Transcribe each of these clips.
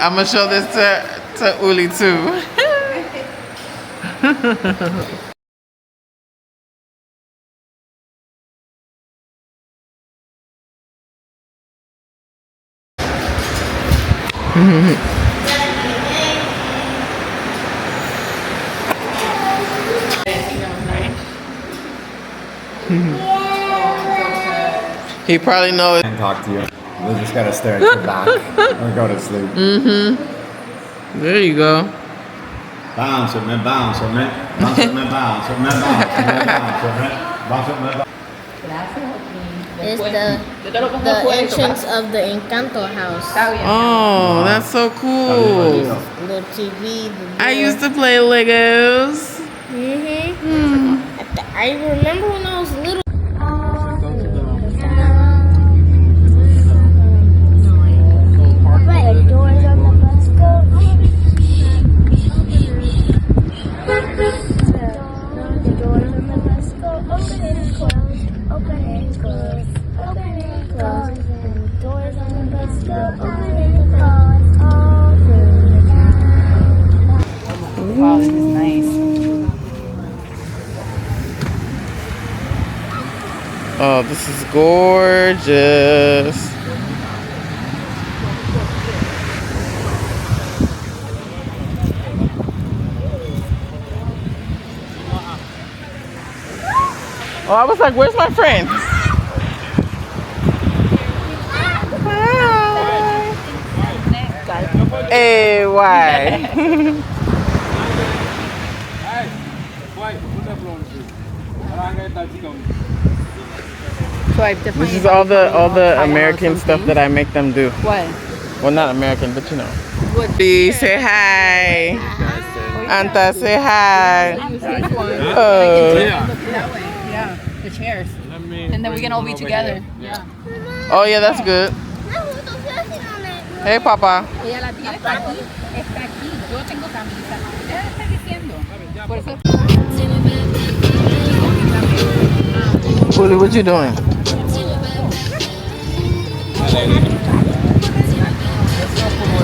I'm gonna show this to Uli too. He probably knows. And talk to you. They just gotta stare at your back or go to sleep. There you go. Bounce it, man, bounce it, man. Bounce it, man, bounce it, man, bounce it, man, bounce it, man. Bounce it, man, bounce It's the entrance of the Encanto house. Oh, that's so cool. The TV. I used to play Legos. I remember when I was little. Wow, this is nice. Oh, this is gorgeous. Oh, I was like, where's my friend? Hi. Hey, why? So I definitely This is all the American stuff that I make them do. What? Well, not American, but you know. What? Say hi. Anta, say hi. Oh. Yeah, the chairs. And then we can all be together. Yeah. Oh yeah, that's good. Hey, Papa. Ella la tiene está aquí. Está aquí. Yo tengo camisa. Ella está diciendo. Por eso. Uli, what you doing?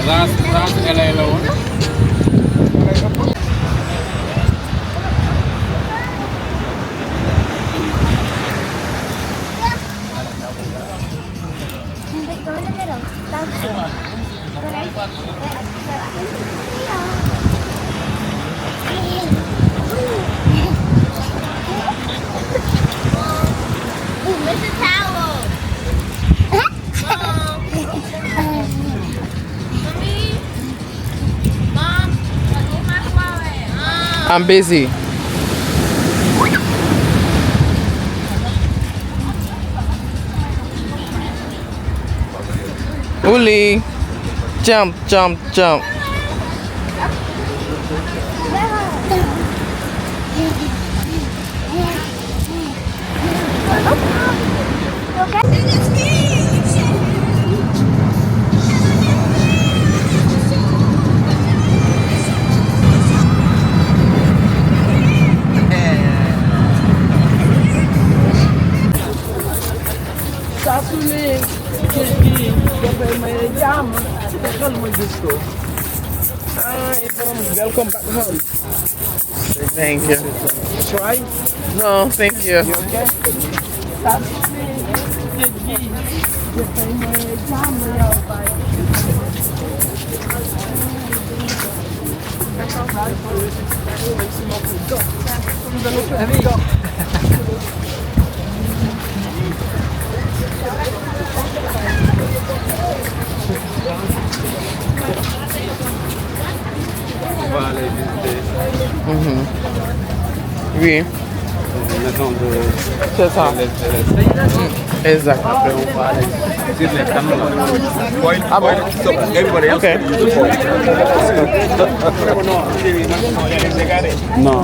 Last LA alone. I'm busy. Uli, jump, jump, jump. Welcome back home. Thank you. Try? No, thank you. You okay? Oui. C'est ça. Exact. Ah bon? Okay. No.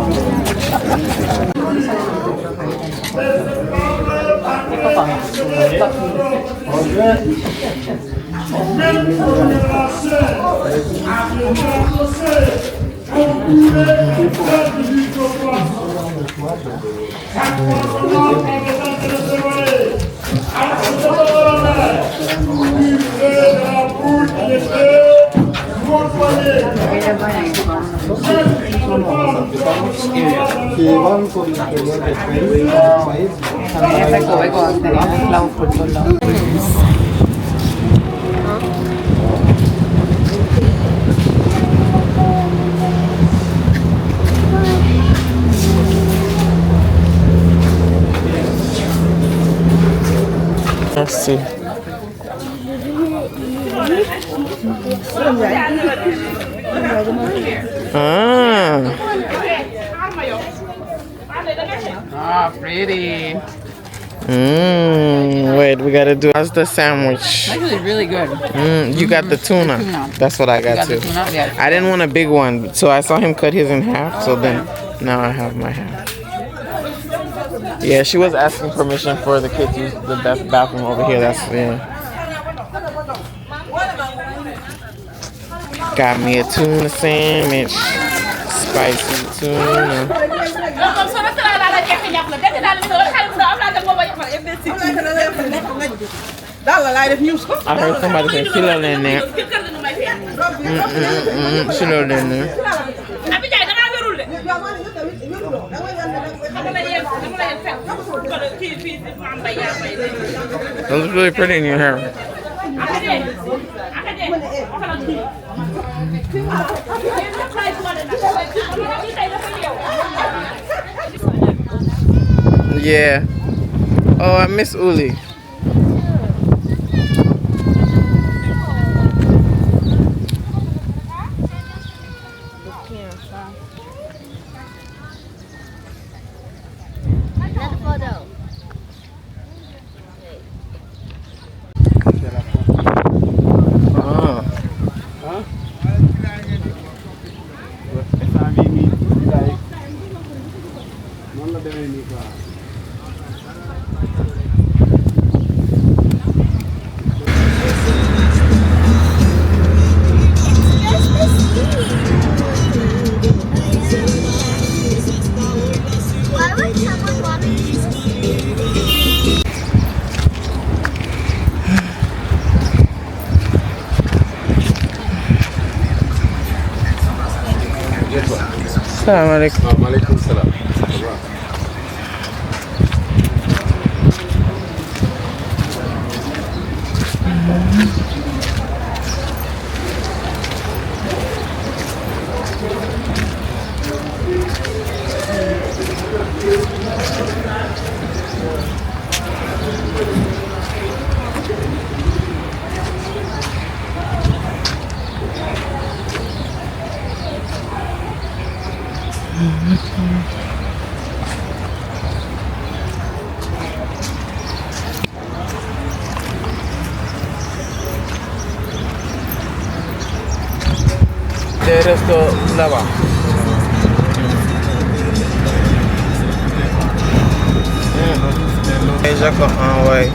Let's see. Ah. Oh, pretty. Wait, we gotta do. How's the sandwich? Actually, really good. You got the tuna. That's what I got too. Yes. I didn't want a big one, so I saw him cut his in half. So then, now I have my half. Yeah, she was asking permission for the kids to use the bathroom over here. That's Got me a tuna sandwich, spicy tuna. I heard somebody say kilo in there. Kilo in there. That looks really pretty in your hair. Yeah. Oh, I miss Uli. Assalamu alaikum. Alaikum salam. De resto là-bas. Et Jacob, ouais.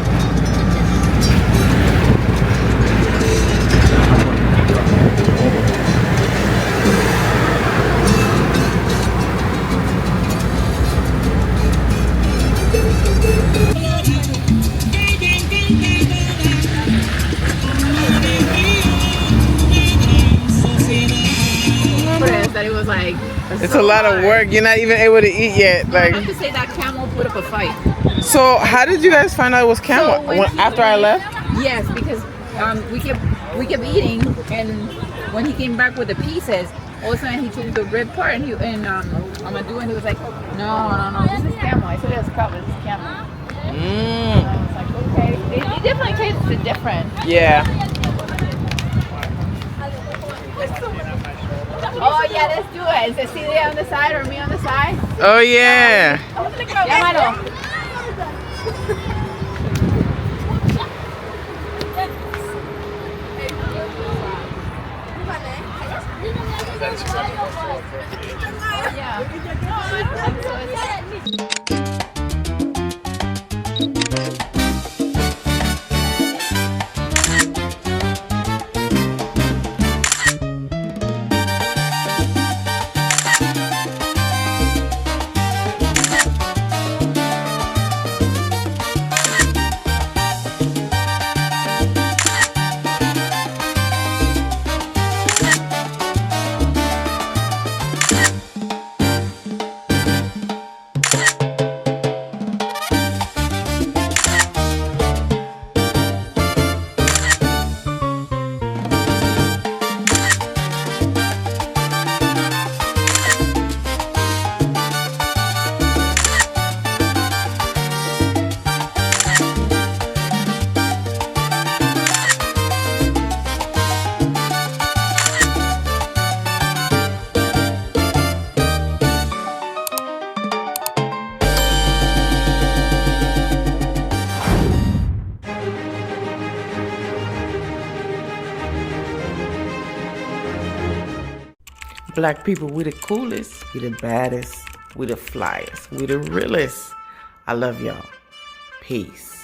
That it was like It's a lot of work. You're not even able to eat yet. I Like, have to say that camel put up a fight. so how did you guys find out it was camel? So when he After I left? Yes, because we kept eating, and when he came back with the pieces, all of a sudden he took the red part, and Amadou, and he was like, no, this is camel. I said it was cow, but it's camel. And I was like, okay, it definitely tastes different. Yeah. Oh yeah, let's do it. Is Cecilia on the side or me on the side? Oh yeah. Llámalo. Black people, we the coolest, we the baddest, we the flyest, we the realest. I love y'all. Peace.